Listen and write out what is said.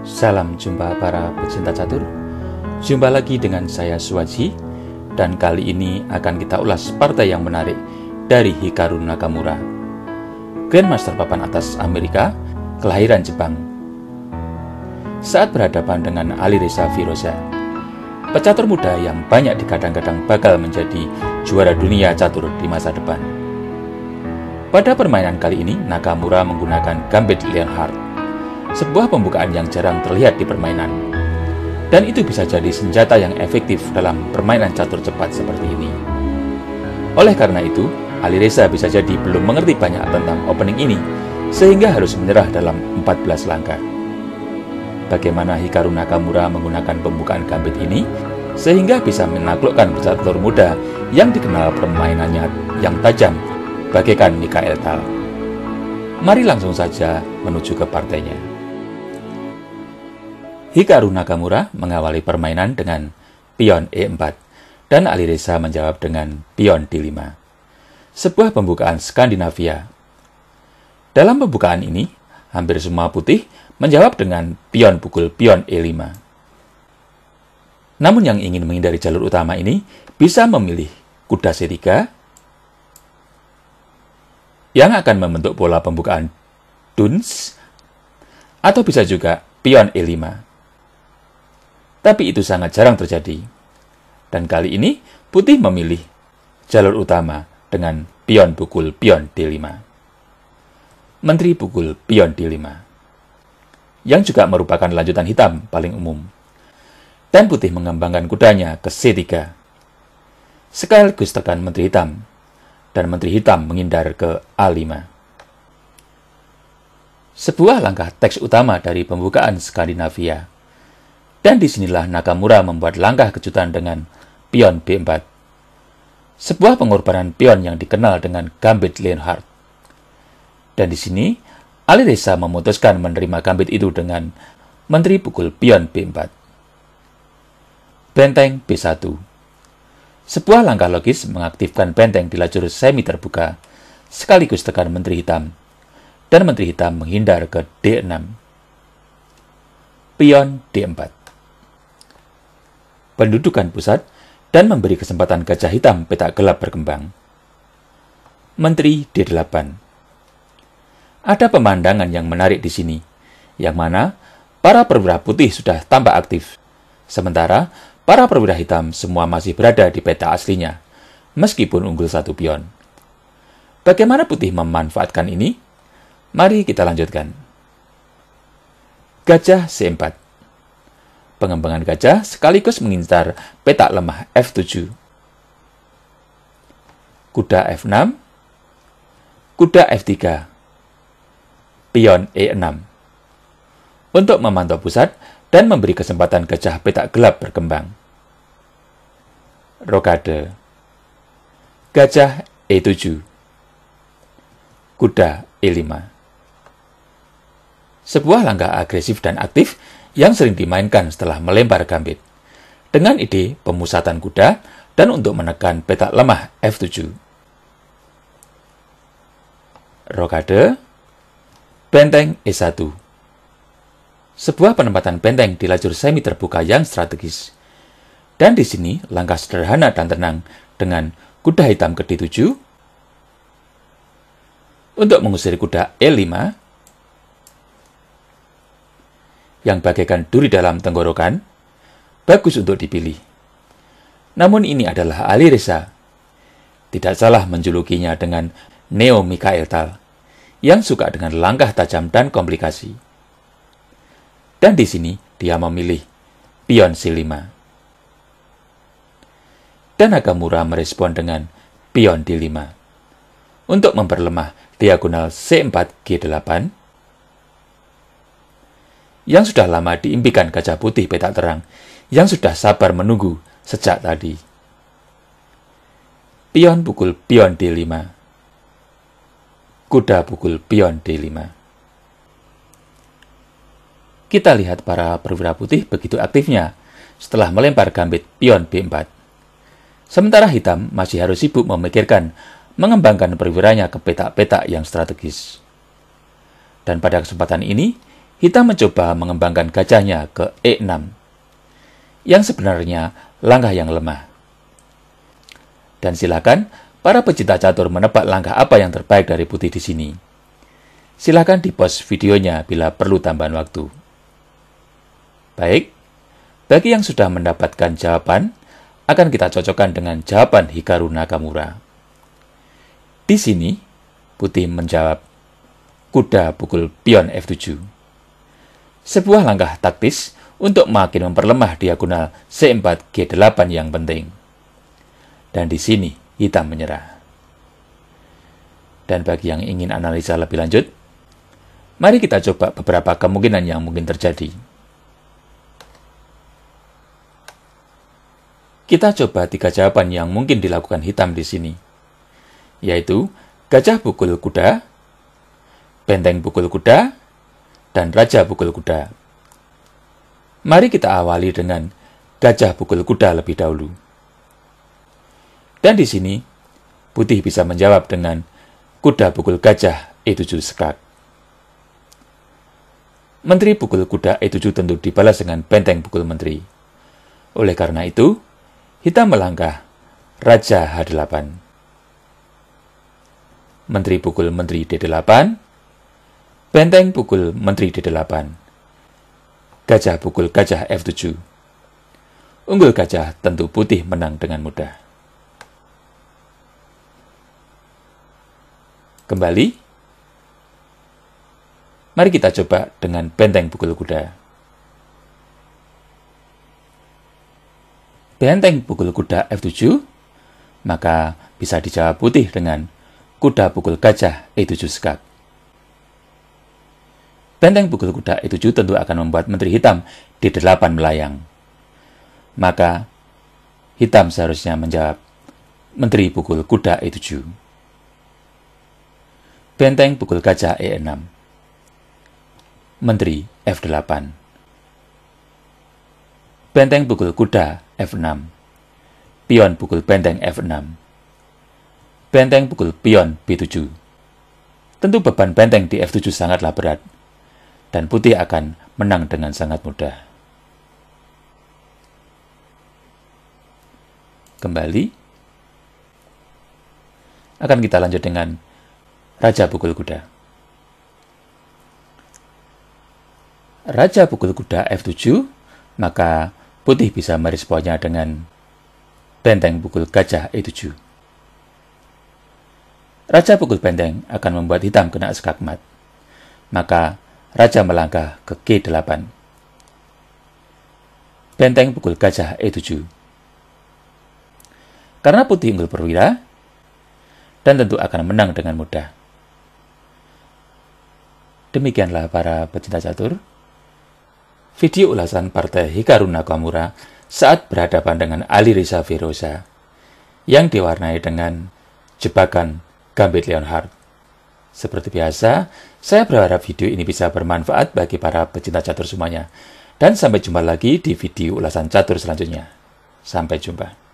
Salam jumpa para pecinta catur. Jumpa lagi dengan saya Suwaji, dan kali ini akan kita ulas partai yang menarik dari Hikaru Nakamura, Grandmaster papan atas Amerika, kelahiran Jepang. Saat berhadapan dengan Alireza Firoza, pecatur muda yang banyak digadang-gadang bakal menjadi juara dunia catur di masa depan. Pada permainan kali ini, Nakamura menggunakan Gambit Leonhardt, sebuah pembukaan yang jarang terlihat di permainan. Dan itu bisa jadi senjata yang efektif dalam permainan catur cepat seperti ini. Oleh karena itu, Alireza bisa jadi belum mengerti banyak tentang opening ini, sehingga harus menyerah dalam 14 langkah. Bagaimana Hikaru Nakamura menggunakan pembukaan Gambit ini, sehingga bisa menaklukkan pecatur muda yang dikenal permainannya yang tajam, bagaikan Mikael Tal. Mari langsung saja menuju ke partainya. Hikaru Nakamura mengawali permainan dengan pion E4 dan Alireza menjawab dengan pion D5. Sebuah pembukaan Skandinavia. Dalam pembukaan ini, hampir semua putih menjawab dengan pion pukul pion E5. Namun yang ingin menghindari jalur utama ini bisa memilih kuda C3 yang akan membentuk pola pembukaan Duns, atau bisa juga pion E5. Tapi itu sangat jarang terjadi. Dan kali ini, putih memilih jalur utama dengan pion pukul pion D5. Menteri pukul pion D5. Yang juga merupakan lanjutan hitam paling umum. Dan putih mengembangkan kudanya ke C3. Sekaligus tekan menteri hitam. Dan menteri hitam menghindar ke A5. Sebuah langkah teks utama dari pembukaan Skandinavia. Dan disinilah Nakamura membuat langkah kejutan dengan pion B4. Sebuah pengorbanan pion yang dikenal dengan Gambit Leonhardt. Dan di sini, Alireza memutuskan menerima gambit itu dengan menteri pukul pion B4. Benteng B1. Sebuah langkah logis mengaktifkan benteng di lajur semi terbuka, sekaligus tekan menteri hitam. Dan menteri hitam menghindar ke D6. Pion D4. Pendudukan pusat dan memberi kesempatan gajah hitam petak gelap berkembang. Menteri D8. Ada pemandangan yang menarik di sini, yang mana para perwira putih sudah tampak aktif, sementara para perwira hitam semua masih berada di peta aslinya, meskipun unggul satu pion. Bagaimana putih memanfaatkan ini? Mari kita lanjutkan. Gajah C4. Pengembangan gajah sekaligus mengincar petak lemah F7. Kuda F6. Kuda F3. Pion E6. Untuk memantau pusat dan memberi kesempatan gajah petak gelap berkembang. Rokade. Gajah E7. Kuda E5. Sebuah langkah agresif dan aktif yang sering dimainkan setelah melempar gambit, dengan ide pemusatan kuda dan untuk menekan petak lemah F7. Rokade. Benteng E1. Sebuah penempatan benteng di lajur semi terbuka yang strategis. Dan di sini langkah sederhana dan tenang dengan kuda hitam ke D7 untuk mengusir kuda E5 yang bagaikan duri dalam tenggorokan, bagus untuk dipilih. Namun ini adalah Alireza. Tidak salah menjulukinya dengan Neo Mikael Tal, yang suka dengan langkah tajam dan komplikasi. Dan di sini dia memilih pion C5. Dan Nakamura merespon dengan pion D5 untuk memperlemah diagonal C4 G8 yang sudah lama diimpikan gajah putih petak terang yang sudah sabar menunggu sejak tadi. Pion pukul pion D5. Kuda pukul pion D5. Kita lihat para perwira putih begitu aktifnya setelah melempar gambit pion B4. Sementara hitam masih harus sibuk memikirkan mengembangkan perwiranya ke petak-petak yang strategis. Dan pada kesempatan ini, Hitam mencoba mengembangkan gajahnya ke E6, yang sebenarnya langkah yang lemah. Dan silakan para pecinta catur menebak langkah apa yang terbaik dari putih di sini. Silakan di-pause videonya bila perlu tambahan waktu. Baik, bagi yang sudah mendapatkan jawaban, akan kita cocokkan dengan jawaban Hikaru Nakamura. Di sini, putih menjawab, kuda pukul pion F7. Sebuah langkah taktis untuk makin memperlemah diagonal C4 G8 yang penting. Dan di sini, hitam menyerah. Dan bagi yang ingin analisa lebih lanjut, mari kita coba beberapa kemungkinan yang mungkin terjadi. Kita coba 3 jawaban yang mungkin dilakukan hitam di sini, yaitu gajah pukul kuda, benteng pukul kuda, dan raja pukul kuda. Mari kita awali dengan gajah pukul kuda lebih dahulu. Dan di sini, putih bisa menjawab dengan kuda pukul gajah E7 skak. Menteri pukul kuda E7 tentu dibalas dengan benteng pukul menteri. Oleh karena itu, hitam melangkah raja H8. Menteri pukul menteri D8, benteng pukul menteri D8, gajah pukul gajah F7. Unggul gajah tentu putih menang dengan mudah. Kembali, mari kita coba dengan benteng pukul kuda. Benteng pukul kuda F7, maka bisa dijawab putih dengan kuda pukul gajah E7 skak. Benteng pukul kuda E7 tentu akan membuat menteri hitam D8 melayang. Maka, hitam seharusnya menjawab menteri pukul kuda E7. Benteng pukul gajah E6. Menteri F8. Benteng pukul kuda F6. Pion pukul benteng F6. Benteng pukul pion B7. Tentu beban benteng di F7 sangatlah berat, dan putih akan menang dengan sangat mudah. Kembali, akan kita lanjut dengan raja pukul kuda. Raja pukul kuda F7, maka putih bisa meresponnya dengan benteng pukul gajah E7. Raja pukul benteng akan membuat hitam kena skakmat. Maka raja melangkah ke G8. Benteng pukul gajah E7. Karena putih unggul perwira, dan tentu akan menang dengan mudah. Demikianlah para pecinta catur, video ulasan partai Hikaru Nakamura saat berhadapan dengan Alireza Firoza yang diwarnai dengan jebakan Gambit Leonhardt. Seperti biasa, saya berharap video ini bisa bermanfaat bagi para pecinta catur semuanya. Dan sampai jumpa lagi di video ulasan catur selanjutnya. Sampai jumpa.